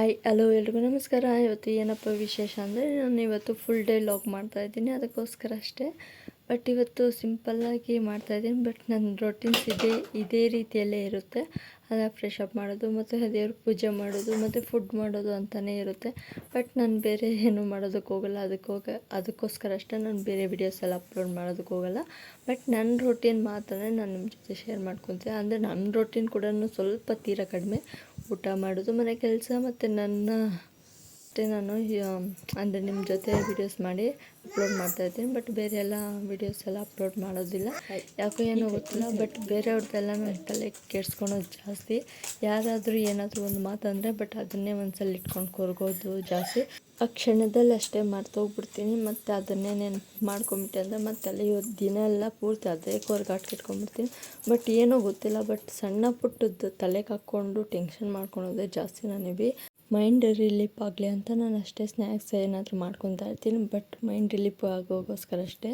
Hi hello ಎಲ್ರಿಗೂ ನಮಸ್ಕಾರ. ಇವತ್ತು ಏನಪ್ಪ ವಿಶೇಷ ಅಂದರೆ ನಾನು ಇವತ್ತು ಫುಲ್ ಡೇ ಲಾಗ್ ಮಾಡ್ತಾಯಿದ್ದೀನಿ, ಅದಕ್ಕೋಸ್ಕರ ಅಷ್ಟೇ. ಬಟ್ ಇವತ್ತು ಸಿಂಪಲ್ಲಾಗಿ ಮಾಡ್ತಾಯಿದ್ದೀನಿ. ಬಟ್ ನನ್ನ ರೊಟೀನ್ಸ್ ಇದೇ ರೀತಿಯಲ್ಲೇ ಇರುತ್ತೆ. ಅದೇ ಫ್ರೆಶ್ ಅಪ್ ಮಾಡೋದು ಮತ್ತು ದೇವ್ರ ಪೂಜೆ ಮಾಡೋದು ಮತ್ತು ಫುಡ್ ಮಾಡೋದು ಅಂತಲೇ ಇರುತ್ತೆ. ಬಟ್ ನಾನು ಬೇರೆ ಏನೂ ಮಾಡೋದಕ್ಕೆ ಹೋಗಲ್ಲ. ಅದಕ್ಕೋಸ್ಕರ ಅಷ್ಟೇ ನಾನು ಬೇರೆ ವಿಡಿಯೋಸ್ ಎಲ್ಲ ಅಪ್ಲೋಡ್ ಮಾಡೋದಕ್ಕೆ ಹೋಗಲ್ಲ. ಬಟ್ ನನ್ನ ರೊಟೀನ್ ಮಾತ್ರ ನಾನು ನಿಮ್ಮ ಜೊತೆ ಶೇರ್ ಮಾಡ್ಕೊತೀನಿ. ಅಂದರೆ ನನ್ನ ರೊಟೀನ್ ಕೂಡ ಸ್ವಲ್ಪ ತೀರಾ ಕಡಿಮೆ. ಊಟ ಮಾಡೋದು, ಮನೆ ಕೆಲಸ ಮತ್ತು ನಾನು ಅಂದರೆ ನಿಮ್ಮ ಜೊತೆ ವೀಡಿಯೋಸ್ ಮಾಡಿ ಅಪ್ಲೋಡ್ ಮಾಡ್ತಾಯಿದ್ದೀನಿ. ಬಟ್ ಬೇರೆ ಎಲ್ಲ ವೀಡಿಯೋಸ್ ಎಲ್ಲ ಅಪ್ಲೋಡ್ ಮಾಡೋದಿಲ್ಲ, ಯಾಕೋ ಏನೋ ಗೊತ್ತಿಲ್ಲ. ಬಟ್ ಬೇರೆಯವ್ರದ್ದೆಲ್ಲ ನನ್ನ ತಲೆ ಕೆಡ್ಸ್ಕೊಳೋದು ಜಾಸ್ತಿ. ಯಾರಾದರೂ ಏನಾದರೂ ಒಂದು ಮಾತಂದರೆ ಬಟ್ ಅದನ್ನೇ ಒಂದ್ಸಲ ಇಟ್ಕೊಂಡು ಕೊರಗೋದು ಜಾಸ್ತಿ. ಆ ಕ್ಷಣದಲ್ಲಿ ಅಷ್ಟೇ ಹೋಗ್ಬಿಡ್ತೀನಿ. ಮತ್ತು ಅದನ್ನೇ ನೆನ್ಪು ಮಾಡ್ಕೊಂಬಿಟ್ಟೆ ಅಂದರೆ ಮತ್ತೆ ಅಲ್ಲಿ ಇವತ್ತು ದಿನ ಎಲ್ಲ ಪೂರ್ತಿ ಅದೇ ಕೊರ್ಗಾಟ್ಕಿಟ್ಕೊಂಡ್ಬಿಡ್ತೀನಿ. ಬಟ್ ಏನೋ ಗೊತ್ತಿಲ್ಲ, ಬಟ್ ಸಣ್ಣ ಪುಟ್ಟದ್ದು ತಲೆಗೆ ಹಾಕ್ಕೊಂಡು ಟೆನ್ಷನ್ ಮಾಡ್ಕೊಳೋದೇ ಜಾಸ್ತಿ. ನನಗೆ ಮೈಂಡ್ ರಿಲೀಫ್ ಆಗಲಿ ಅಂತ ನಾನು ಅಷ್ಟೇ ಸ್ನ್ಯಾಕ್ಸ್ ಏನಾದರೂ ಮಾಡ್ಕೊತಾ ಇರ್ತೀನಿ. ಬಟ್ ಮೈಂಡ್ ರಿಲೀಫ್ ಆಗೋಗೋಸ್ಕರ ಅಷ್ಟೇ.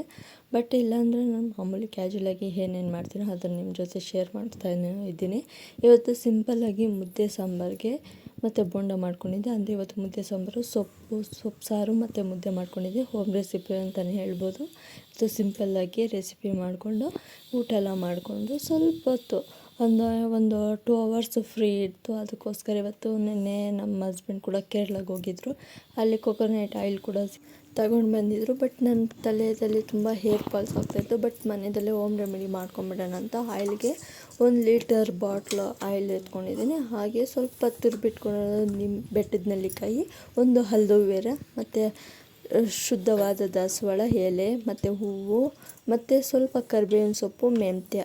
ಬಟ್ ಇಲ್ಲಾಂದರೆ ನಾನು ಮಾಮೂಲಿ ಕ್ಯಾಜುಲಾಗಿ ಏನೇನು ಮಾಡ್ತೀನೋ ಅದನ್ನು ನಿಮ್ಮ ಜೊತೆ ಶೇರ್ ಮಾಡ್ತಾ ಇದ್ದೀನಿ. ಇವತ್ತು ಸಿಂಪಲ್ಲಾಗಿ ಮುದ್ದೆ ಸಾಂಬಾರಿಗೆ ಮತ್ತು ಬೋಂಡ ಮಾಡ್ಕೊಂಡಿದ್ದೆ. ಅಂದರೆ ಇವತ್ತು ಮುದ್ದೆ ಸಾಂಬಾರು ಸೊಪ್ಪು ಸಾರು ಮತ್ತು ಮುದ್ದೆ ಮಾಡ್ಕೊಂಡಿದ್ದೆ. ಹೋಮ್ ರೆಸಿಪಿ ಅಂತಲೇ ಹೇಳ್ಬೋದು. ಇದು ಸಿಂಪಲ್ಲಾಗಿ ರೆಸಿಪಿ ಮಾಡಿಕೊಂಡು ಊಟ ಎಲ್ಲ ಮಾಡಿಕೊಂಡು ಸ್ವಲ್ಪ ಹೊತ್ತು ಒಂದು 2 ಅವರ್ಸು ಫ್ರೀ ಇತ್ತು. ಅದಕ್ಕೋಸ್ಕರ ಇವತ್ತು ನೆನ್ನೆ ನಮ್ಮ ಹಸ್ಬೆಂಡ್ ಕೂಡ ಕೇರಳಕ್ಕೆ ಹೋಗಿದ್ದರು. ಅಲ್ಲಿ ಕೊಕೊನಟ್ ಆಯಿಲ್ ಕೂಡ ತಗೊಂಡು ಬಂದಿದ್ದರು. ಬಟ್ ನನ್ನ ತಲೆಯಲ್ಲಿ ತುಂಬ ಹೇರ್ ಫಾಲ್ಸ್ ಆಗ್ತಾಯಿತ್ತು. ಬಟ್ ಮನೆಯಲ್ಲೇ ಹೋಮ್ ರೆಮಿಡಿ ಮಾಡ್ಕೊಂಬಿಡೋಣ ಅಂತ ಆಯಿಲ್ಗೆ 1 ಲೀಟರ್ ಬಾಟ್ಲು ಆಯಿಲ್ ಎತ್ಕೊಂಡಿದ್ದೀನಿ. ಹಾಗೆ ಸ್ವಲ್ಪ ತುರಿಬಿಟ್ಕೊಳ್ಳೋದು ಬೆಟ್ಟದ ನೆಲ್ಲಿಕಾಯಿ, ಒಂದು ಹಲ್ದೋವೇರ ಮತ್ತು ಶುದ್ಧವಾದ ದಾಸವಾಳ ಎಲೆ ಮತ್ತು ಹೂವು ಮತ್ತು ಸ್ವಲ್ಪ ಕರಿಬೇವಿನ ಸೊಪ್ಪು, ಮೆಂತ್ಯ.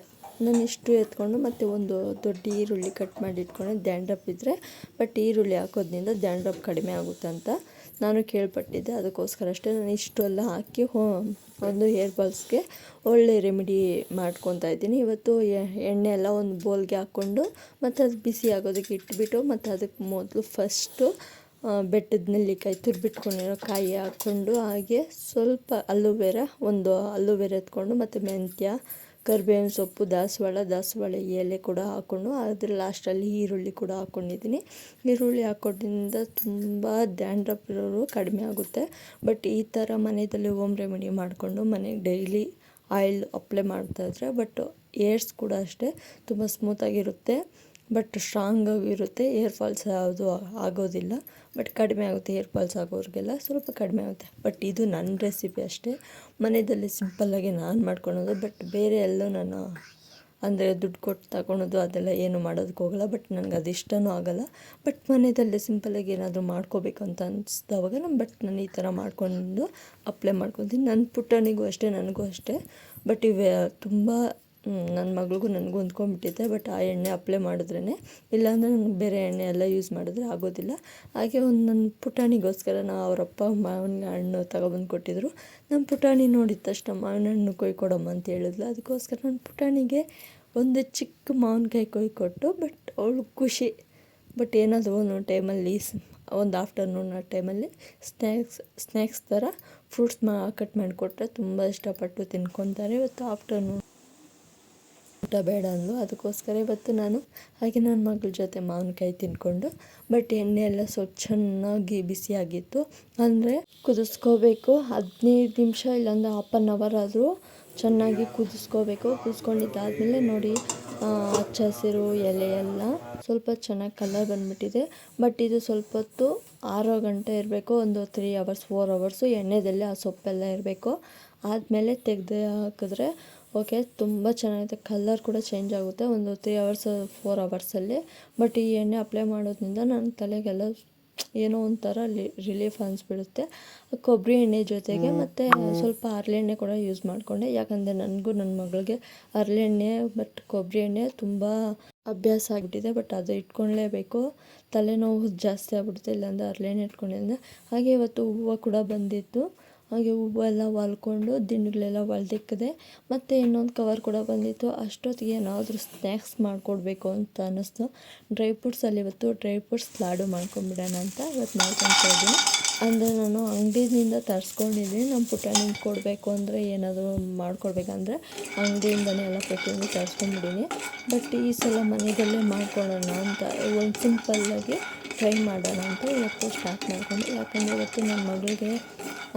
ನಾನು ಇಷ್ಟು ಎತ್ಕೊಂಡು ಮತ್ತು ಒಂದು ದೊಡ್ಡ ಈರುಳ್ಳಿ ಕಟ್ ಮಾಡಿ ಇಟ್ಕೊಂಡು ಡ್ಯಾಂಡ್ರಫ್ ಇದ್ದರೆ ಬಟ್ ಈರುಳ್ಳಿ ಹಾಕೋದ್ರಿಂದ ಡ್ಯಾಂಡ್ರಫ್ ಕಡಿಮೆ ಆಗುತ್ತೆ ಅಂತ ನಾನು ಕೇಳ್ಪಟ್ಟಿದ್ದೆ. ಅದಕ್ಕೋಸ್ಕರ ಅಷ್ಟೇ ನಾನು ಇಷ್ಟು ಎಲ್ಲ ಹಾಕಿ ಒಂದು ಹೇರ್ ಫಾಲ್ಸ್ಗೆ ಒಳ್ಳೆ ರೆಮಿಡಿ ಮಾಡ್ಕೊತಾ ಇದ್ದೀನಿ. ಇವತ್ತು ಎಣ್ಣೆ ಎಲ್ಲ ಒಂದು ಬೌಲ್ಗೆ ಹಾಕ್ಕೊಂಡು ಮತ್ತು ಅದು ಬಿಸಿ ಆಗೋದಕ್ಕೆ ಇಟ್ಬಿಟ್ಟು ಮತ್ತು ಅದಕ್ಕೆ ಮೊದಲು ಫಸ್ಟು ಬೆಟ್ಟದ ನೆಲ್ಲಿಕಾಯಿ ತುರಿಬಿಟ್ಕೊಂಡಿರೋ ಕಾಯಿ ಹಾಕ್ಕೊಂಡು ಹಾಗೆ ಸ್ವಲ್ಪ ಒಂದು ಅಲ್ಲುವೇರ ಎತ್ಕೊಂಡು ಮತ್ತು ಮೆಂತ್ಯ, ಕರಿಬೇವಿನ ಸೊಪ್ಪು, ದಾಸವಾಳ ಎಲೆ ಕೂಡ ಹಾಕ್ಕೊಂಡು ಅದ್ರ ಲಾಸ್ಟಲ್ಲಿ ಈರುಳ್ಳಿ ಕೂಡ ಹಾಕ್ಕೊಂಡಿದ್ದೀನಿ. ಈರುಳ್ಳಿ ಹಾಕೋದ್ರಿಂದ ತುಂಬ ಡ್ಯಾಂಡ್ರಫ್ ಇರೋರು ಕಡಿಮೆ ಆಗುತ್ತೆ. ಬಟ್ ಈ ಥರ ಮನೆಯಲ್ಲಿ ಹೋಮ್ ರೆಮಿಡಿ ಮಾಡಿಕೊಂಡು ಮನೆಗೆ ಡೈಲಿ ಆಯಿಲ್ ಅಪ್ಲೈ ಮಾಡ್ತಾಯಿದ್ರೆ ಬಟ್ ಏರ್ಸ್ ಕೂಡ ಅಷ್ಟೇ ತುಂಬ ಸ್ಮೂತಾಗಿರುತ್ತೆ. ಬಟ್ ಸ್ಟ್ರಾಂಗಾಗಿರುತ್ತೆ. ಏರ್ ಫಾಲ್ಸ್ ಯಾವುದು ಆಗೋದಿಲ್ಲ. ಬಟ್ ಕಡಿಮೆ ಆಗುತ್ತೆ. ಏರ್ ಫಾಲ್ಸ್ ಆಗೋರಿಗೆಲ್ಲ ಸ್ವಲ್ಪ ಕಡಿಮೆ ಆಗುತ್ತೆ. ಬಟ್ ಇದು ನನ್ನ ರೆಸಿಪಿ ಅಷ್ಟೇ. ಮನೆಯಲ್ಲಿ ಸಿಂಪಲ್ಲಾಗಿ ನಾನು ಮಾಡ್ಕೊಳೋದು. ಬಟ್ ಬೇರೆ ಎಲ್ಲೂ ನಾನು ಅಂದರೆ ದುಡ್ಡು ಕೊಟ್ಟು ತಗೊಳೋದು ಅದೆಲ್ಲ ಏನು ಮಾಡೋದಕ್ಕೆ ಹೋಗಲ್ಲ. ಬಟ್ ನನಗೆ ಅದು ಇಷ್ಟವೂ ಆಗೋಲ್ಲ. ಬಟ್ ಮನೆಯಲ್ಲೇ ಸಿಂಪಲ್ಲಾಗಿ ಏನಾದರೂ ಮಾಡ್ಕೋಬೇಕು ಅಂತ ಅನಿಸಿದವಾಗ ನಾನು ಈ ಥರ ಮಾಡ್ಕೊಂಡು ಅಪ್ಲೈ ಮಾಡ್ಕೊತೀನಿ. ನನ್ನ ಪುಟ್ಟನಿಗೂ ಅಷ್ಟೇ, ನನಗೂ ಅಷ್ಟೇ. ಬಟ್ ತುಂಬ ನನ್ನ ಮಗಳಿಗೂ ನನಗೂ ಹೊಂದ್ಕೊಂಡ್ಬಿಟ್ಟಿದೆ. ಬಟ್ ಆ ಎಣ್ಣೆ ಅಪ್ಲೈ ಮಾಡಿದ್ರೇ, ಇಲ್ಲಾಂದರೆ ನನಗೆ ಬೇರೆ ಎಣ್ಣೆ ಎಲ್ಲ ಯೂಸ್ ಮಾಡಿದ್ರೆ ಆಗೋದಿಲ್ಲ. ಹಾಗೆ ಒಂದು ನನ್ನ ಪುಟಾಣಿಗೋಸ್ಕರ ಅವರಪ್ಪ ಮಾವಿನ ಹಣ್ಣು ತಗೊಬಂದು ಕೊಟ್ಟಿದ್ದರು. ನಮ್ಮ ಪುಟಾಣಿ ನೋಡಿದ ತಕ್ಷಣ ಮಾವಿನ ಹಣ್ಣು ಕೊಯ್ಕೊಡಮ್ಮ ಅಂತ ಹೇಳಿದ್ಲು. ಅದಕ್ಕೋಸ್ಕರ ನನ್ನ ಪುಟಾಣಿಗೆ ಒಂದು ಚಿಕ್ಕ ಮಾವಿನಕಾಯಿ ಕೊಯ್ಕೊಟ್ಟು ಬಟ್ ಅವಳು ಖುಷಿ. ಬಟ್ ಏನಾದರೂ ಒಂದು ಟೈಮಲ್ಲಿ ಒಂದು ಆಫ್ಟರ್ನೂನ್ ಟೈಮಲ್ಲಿ ಸ್ನ್ಯಾಕ್ಸ್ ಥರ ಫ್ರೂಟ್ಸ್ ಕಟ್ ಮಾಡಿಕೊಟ್ರೆ ತುಂಬ ಇಷ್ಟಪಟ್ಟು ತಿನ್ಕೊತಾರೆ. ಇವತ್ತು ಆಫ್ಟರ್ನೂನ್ ಊಟ ಬೇಡ ಅಂದು, ಅದಕ್ಕೋಸ್ಕರ ಇವತ್ತು ನಾನು ಹಾಗೆ ನನ್ನ ಮಗಳ ಜೊತೆ ಮಾವಿನಕಾಯಿ ತಿನ್ಕೊಂಡು ಬಟ್ ಎಣ್ಣೆ ಎಲ್ಲ ಸ್ವಲ್ಪ ಚೆನ್ನಾಗಿ ಬಿಸಿಯಾಗಿತ್ತು. ಅಂದರೆ ಕುದಿಸ್ಕೋಬೇಕು 15 ನಿಮಿಷ ಇಲ್ಲಾಂದರೆ 1/2 ಅವರ್ ಆದರೂ ಚೆನ್ನಾಗಿ ಕುದಿಸ್ಕೋಬೇಕು. ಕುದಿಸ್ಕೊಂಡಿದ್ದಾದಮೇಲೆ ನೋಡಿ ಹಚ್ಚ ಹಸಿರು ಎಲೆ ಎಲ್ಲ ಸ್ವಲ್ಪ ಚೆನ್ನಾಗಿ ಕಲರ್ ಬಂದುಬಿಟ್ಟಿದೆ. ಬಟ್ ಇದು ಸ್ವಲ್ಪ ಹೊತ್ತು 6 ಗಂಟೆ ಇರಬೇಕು. ಒಂದು 3 ಅವರ್ಸ್ 4 ಅವರ್ಸು ಎಣ್ಣೆದಲ್ಲೇ ಆ ಸೊಪ್ಪೆಲ್ಲ ಇರಬೇಕು. ಆದಮೇಲೆ ತೆಗೆದು ಹಾಕಿದ್ರೆ ಓಕೆ, ತುಂಬ ಚೆನ್ನಾಗಿದೆ. ಕಲರ್ ಕೂಡ ಚೇಂಜ್ ಆಗುತ್ತೆ ಒಂದು 3 ಅವರ್ಸ್ 4 ಅವರ್ಸಲ್ಲಿ. ಬಟ್ ಈ ಎಣ್ಣೆ ಅಪ್ಲೈ ಮಾಡೋದ್ರಿಂದ ನನ್ನ ತಲೆಗೆಲ್ಲ ಏನೋ ಒಂಥರ ರಿಲೀಫ್ ಅನಿಸ್ಬಿಡುತ್ತೆ. ಕೊಬ್ಬರಿ ಎಣ್ಣೆ ಜೊತೆಗೆ ಮತ್ತು ಸ್ವಲ್ಪ ಹರಳೆಣ್ಣೆ ಕೂಡ ಯೂಸ್ ಮಾಡಿಕೊಂಡೆ. ಯಾಕಂದರೆ ನನಗೂ ನನ್ನ ಮಗಳಿಗೆ ಹರಳೆಣ್ಣೆ ಬಟ್ ಕೊಬ್ಬರಿ ಎಣ್ಣೆ ತುಂಬ ಅಭ್ಯಾಸ ಆಗಿಬಿಟ್ಟಿದೆ. ಬಟ್ ಅದು ಇಟ್ಕೊಳ್ಳೇಬೇಕು. ತಲೆನೋವು ಜಾಸ್ತಿ ಆಗ್ಬಿಡುತ್ತೆ ಇಲ್ಲಾಂದರೆ ಹರಳೆಣ್ಣೆ ಇಟ್ಕೊಂಡಿದ್ದೆ. ಹಾಗೆ ಇವತ್ತು ಹೂವು ಕೂಡ ಬಂದಿತ್ತು. ಹಾಗೆ ಹೂವೆಲ್ಲ ಹೊಲ್ಕೊಂಡು ದಿಂಡುಗಳೆಲ್ಲ ಹೊಲ್ದಿಕ್ಕಿದೆ. ಮತ್ತು ಇನ್ನೊಂದು ಕವರ್ ಕೂಡ ಬಂದಿತ್ತು. ಅಷ್ಟೊತ್ತಿಗೆ ಏನಾದರೂ ಸ್ನ್ಯಾಕ್ಸ್ ಮಾಡಿಕೊಡ್ಬೇಕು ಅಂತ ಅನ್ನಿಸ್ತು. ಡ್ರೈ ಫ್ರೂಟ್ಸಲ್ಲಿ ಇವತ್ತು ಡ್ರೈ ಫ್ರೂಟ್ಸ್ ಲಾಡು ಮಾಡ್ಕೊಂಬಿಡೋಣ ಅಂತ ಇವತ್ತು ಮಾಡ್ಕೊತಾ ಇದ್ದೀನಿ. ಅಂದರೆ ನಾನು ಅಂಗಡಿಯಿಂದ ತರಿಸ್ಕೊಂಡಿದ್ದೀನಿ. ನಮ್ಮ ಪುಟಾಣಿಗೆ ಕೊಡಬೇಕು ಅಂದರೆ ಏನಾದರೂ ಮಾಡ್ಕೊಡ್ಬೇಕಂದ್ರೆ ಅಂಗಡಿಯಿಂದನೇ ಎಲ್ಲ ಪ್ರತಿಯೊಂದು ತರಿಸ್ಕೊಂಡ್ಬಿಡೀನಿ. ಬಟ್ ಈ ಸಲ ಮನೆಯಲ್ಲೇ ಮಾಡ್ಕೊಳ್ಳೋಣ ಅಂತ ಒಂದು ಸಿಂಪಲ್ಲಾಗಿ ಟ್ರೈ ಮಾಡೋಣ ಅಂತ ಇವತ್ತು ಸ್ಟಾರ್ಟ್ ಮಾಡಿಕೊಂಡೆ. ಯಾಕಂದರೆ ಇವತ್ತು ನನ್ನ ಮಗಳಿಗೆ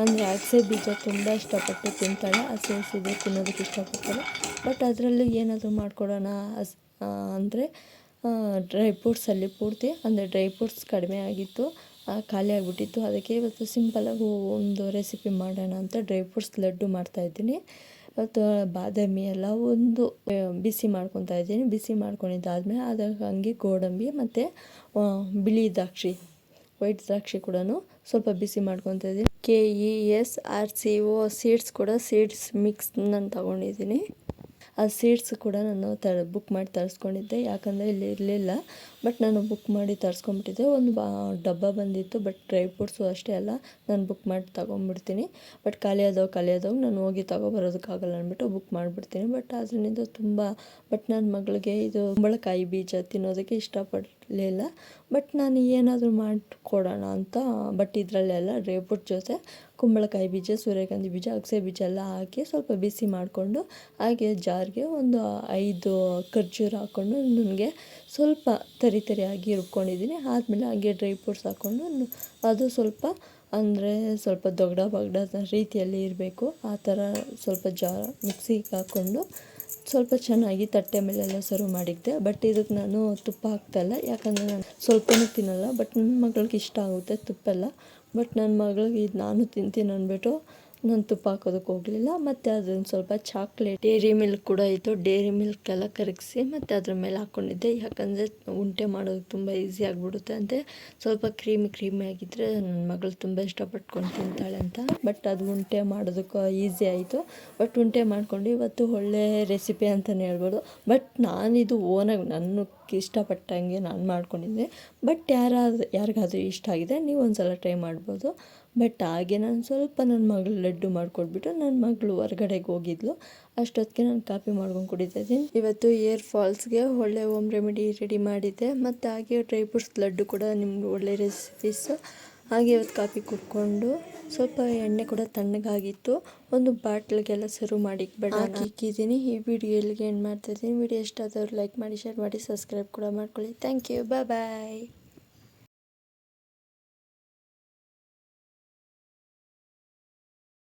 ಅಂದರೆ ಅಗಸೆ ಬೀಜ ತುಂಬ ಇಷ್ಟಪಟ್ಟು ತಿಂತಾಳೆ. ಹಸಿ ಹಸಿದು ತಿನ್ನೋದಕ್ಕೆ ಇಷ್ಟಪಡ್ತಾಳೆ. ಬಟ್ ಅದರಲ್ಲಿ ಏನಾದರೂ ಮಾಡಿಕೊಡೋಣ ಅಂದರೆ ಡ್ರೈ ಫ್ರೂಟ್ಸಲ್ಲಿ ಪೂರ್ತಿ ಅಂದರೆ ಡ್ರೈ ಫ್ರೂಟ್ಸ್ ಕಡಿಮೆ ಆಗಿತ್ತು, ಖಾಲಿ ಆಗಿಬಿಟ್ಟಿತ್ತು. ಅದಕ್ಕೆ ಇವತ್ತು ಸಿಂಪಲ್ಲಾಗಿ ಒಂದು ರೆಸಿಪಿ ಮಾಡೋಣ ಅಂತ ಡ್ರೈ ಫ್ರೂಟ್ಸ್ ಲಡ್ಡು ಮಾಡ್ತಾಯಿದ್ದೀನಿ. ಇವತ್ತು ಬಾದಾಮಿ ಎಲ್ಲ ಒಂದು ಬಿಸಿ ಮಾಡ್ಕೊತಾ ಇದ್ದೀನಿ. ಬಿಸಿ ಮಾಡ್ಕೊಂಡಿದ್ದಾದಮೇಲೆ ಅದಕ್ಕೆ ಹಂಗೆ ಗೋಡಂಬಿ ಮತ್ತು ಬಿಳಿ ದ್ರಾಕ್ಷಿ, ವೈಟ್ ದ್ರಾಕ್ಷಿ ಕೂಡ ಸ್ವಲ್ಪ ಬಿಸಿ ಮಾಡ್ಕೊತಾ ಇದ್ದೀನಿ. KESRCO ಸೀಡ್ಸ್ ಕೂಡ ಸೀಡ್ಸ್ ಮಿಕ್ಸ್ ನಾನು ತೊಗೊಂಡಿದ್ದೀನಿ. ಆ ಸೀಡ್ಸ್ ಕೂಡ ನಾನು ಬುಕ್ ಮಾಡಿ ತರಿಸ್ಕೊಂಡಿದ್ದೆ. ಯಾಕಂದರೆ ಇಲ್ಲಿ ಇರಲಿಲ್ಲ. ಬಟ್ ನಾನು ಬುಕ್ ಮಾಡಿ ತರಿಸ್ಕೊಂಬಿಟ್ಟಿದ್ದೆ. ಒಂದು ಡಬ್ಬ ಬಂದಿತ್ತು. ಬಟ್ ಡ್ರೈ ಫ್ರೂಟ್ಸು ಅಷ್ಟೇ ಅಲ್ಲ, ನಾನು ಬುಕ್ ಮಾಡಿ ತೊಗೊಂಬಿಡ್ತೀನಿ. ಬಟ್ ಖಾಲಿ ಆದವು ನಾನು ಹೋಗಿ ತೊಗೊಬರೋದಕ್ಕಾಗಲ್ಲ ಅಂದ್ಬಿಟ್ಟು ಬುಕ್ ಮಾಡಿಬಿಡ್ತೀನಿ. ಬಟ್ ಅದರಿಂದ ತುಂಬ ನನ್ನ ಮಗಳಿಗೆ ಇದು ಕುಂಬಳಕಾಯಿ ಬೀಜ ತಿನ್ನೋದಕ್ಕೆ ಇಷ್ಟಪಡಲಿಲ್ಲ. ಬಟ್ ನಾನು ಏನಾದರೂ ಮಾಡಿಕೊಡೋಣ ಅಂತ ಬಟ್ ಇದರಲ್ಲೆಲ್ಲ ಡ್ರೈ ಫ್ರೂಟ್ ಜೊತೆ ಕುಂಬಳಕಾಯಿ ಬೀಜ, ಸೂರ್ಯಕಾಂತಿ ಬೀಜ, ಅಗಸೆ ಬೀಜ ಎಲ್ಲ ಹಾಕಿ ಸ್ವಲ್ಪ ಬಿಸಿ ಮಾಡಿಕೊಂಡು ಹಾಗೆ ಜಾರ್ಗೆ ಒಂದು 5 ಖರ್ಜೂರ ಹಾಕ್ಕೊಂಡು ನನಗೆ ಸ್ವಲ್ಪ ತರಿಯಾಗಿ ರುಬ್ಕೊಂಡಿದ್ದೀನಿ. ಆದಮೇಲೆ ಹಾಗೆ ಡ್ರೈ ಫ್ರೂಟ್ಸ್ ಹಾಕ್ಕೊಂಡು ಅದು ಸ್ವಲ್ಪ ಅಂದರೆ ಸ್ವಲ್ಪ ದೊಡ್ಡ ರೀತಿಯಲ್ಲಿ ಇರಬೇಕು. ಆ ಥರ ಸ್ವಲ್ಪ ಮಿಕ್ಸಿಗೆ ಹಾಕ್ಕೊಂಡು ಸ್ವಲ್ಪ ಚೆನ್ನಾಗಿ ತಟ್ಟೆ ಮೇಲೆಲ್ಲ ಸರ್ವ್ ಮಾಡಿದ್ದೆ. ಬಟ್ ಇದಕ್ಕೆ ನಾನು ತುಪ್ಪ ಹಾಕ್ತಾಯಿಲ್ಲ. ಯಾಕಂದರೆ ನಾನು ಸ್ವಲ್ಪನೂ ತಿನ್ನಲ್ಲ. ಬಟ್ ನನ್ನ ಮಗಳಿಗೆ ಇಷ್ಟ ಆಗುತ್ತೆ ತುಪ್ಪೆಲ್ಲ. ಬಟ್ ನನ್ನ ಮಗಳಿಗೆ ಇದು ನಾನು ತಿಂತೀನಿ ಅಂದ್ಬಿಟ್ಟು ನಾನು ತುಪ್ಪ ಹಾಕೋದಕ್ಕೆ ಹೋಗಲಿಲ್ಲ. ಮತ್ತು ಅದನ್ನು ಸ್ವಲ್ಪ ಚಾಕ್ಲೇಟ್, ಡೇರಿ ಮಿಲ್ಕ್ ಕೂಡ ಇತ್ತು. ಡೇರಿ ಮಿಲ್ಕ್ ಎಲ್ಲ ಕರಗಿಸಿ ಮತ್ತು ಅದ್ರ ಮೇಲೆ ಹಾಕ್ಕೊಂಡಿದ್ದೆ. ಯಾಕಂದರೆ ಉಂಡೆ ಮಾಡೋದಕ್ಕೆ ತುಂಬ ಈಸಿ ಆಗಿಬಿಡುತ್ತೆ ಅಂತೆ. ಸ್ವಲ್ಪ ಕ್ರೀಮಿ ಆಗಿದ್ದರೆ ನನ್ನ ಮಗಳು ತುಂಬ ಇಷ್ಟಪಟ್ಕೊಂಡು ತಿಂತಾಳೆ ಅಂತ. ಬಟ್ ಅದು ಉಂಡೆ ಮಾಡೋದಕ್ಕೆ ಈಸಿ ಆಯಿತು. ಬಟ್ ಉಂಡೆ ಮಾಡ್ಕೊಂಡು ಇವತ್ತು ಒಳ್ಳೆ ರೆಸಿಪಿ ಅಂತಲೇ ಹೇಳ್ಬೋದು. ಬಟ್ ನಾನಿದು ಓನಾಗಿ ನನಗೆ ಇಷ್ಟಪಟ್ಟಂಗೆ ನಾನು ಮಾಡ್ಕೊಂಡಿದ್ದೆ. ಬಟ್ ಯಾರಿಗಾದ್ರೂ ಇಷ್ಟ ಆಗಿದೆ ನೀವು ಒಂದು ಸಲ ಟ್ರೈ ಮಾಡ್ಬೋದು. ಬಟ್ ಹಾಗೆ ನಾನು ಸ್ವಲ್ಪ ನನ್ನ ಮಗಳು ಲಡ್ಡು ಮಾಡಿಕೊಟ್ಬಿಟ್ಟು ನನ್ನ ಮಗಳು ಹೊರ್ಗಡೆಗೆ ಹೋಗಿದ್ಲು. ಅಷ್ಟೊತ್ತಿಗೆ ನಾನು ಕಾಫಿ ಮಾಡ್ಕೊಂಡು ಕುಡಿತಾಯಿದ್ದೀನಿ. ಇವತ್ತು ಏರ್ ಫಾಲ್ಸ್ಗೆ ಒಳ್ಳೆ ಹೋಮ್ ರೆಮಿಡಿ ರೆಡಿ ಮಾಡಿದ್ದೆ. ಮತ್ತು ಹಾಗೆ ಡ್ರೈ ಫ್ರೂಟ್ಸ್ ಲಡ್ಡು ಕೂಡ ನಿಮ್ಗೆ ಒಳ್ಳೆ ರೆಸಿಪೀಸು. ಹಾಗೆ ಇವತ್ತು ಕಾಫಿ ಕುಡ್ಕೊಂಡು ಸ್ವಲ್ಪ ಎಣ್ಣೆ ಕೂಡ ತಣ್ಣಗಾಗಿತ್ತು. ಒಂದು ಬಾಟ್ಲಿಗೆಲ್ಲ ಸರ್ವ್ ಮಾಡಿ ಇಕ್ಕಿದ್ದೀನಿ. ಈ ವಿಡಿಯೋ ಇಲ್ಲಿಗೆ ಎಂಡ್ ಮಾಡ್ತಾಯಿದ್ದೀನಿ. ವಿಡಿಯೋ ಇಷ್ಟ ಆದವ್ರು ಲೈಕ್ ಮಾಡಿ, ಶೇರ್ ಮಾಡಿ, ಸಬ್ಸ್ಕ್ರೈಬ್ ಕೂಡ ಮಾಡ್ಕೊಳ್ಳಿ. Thank you. ಬಾಯ್.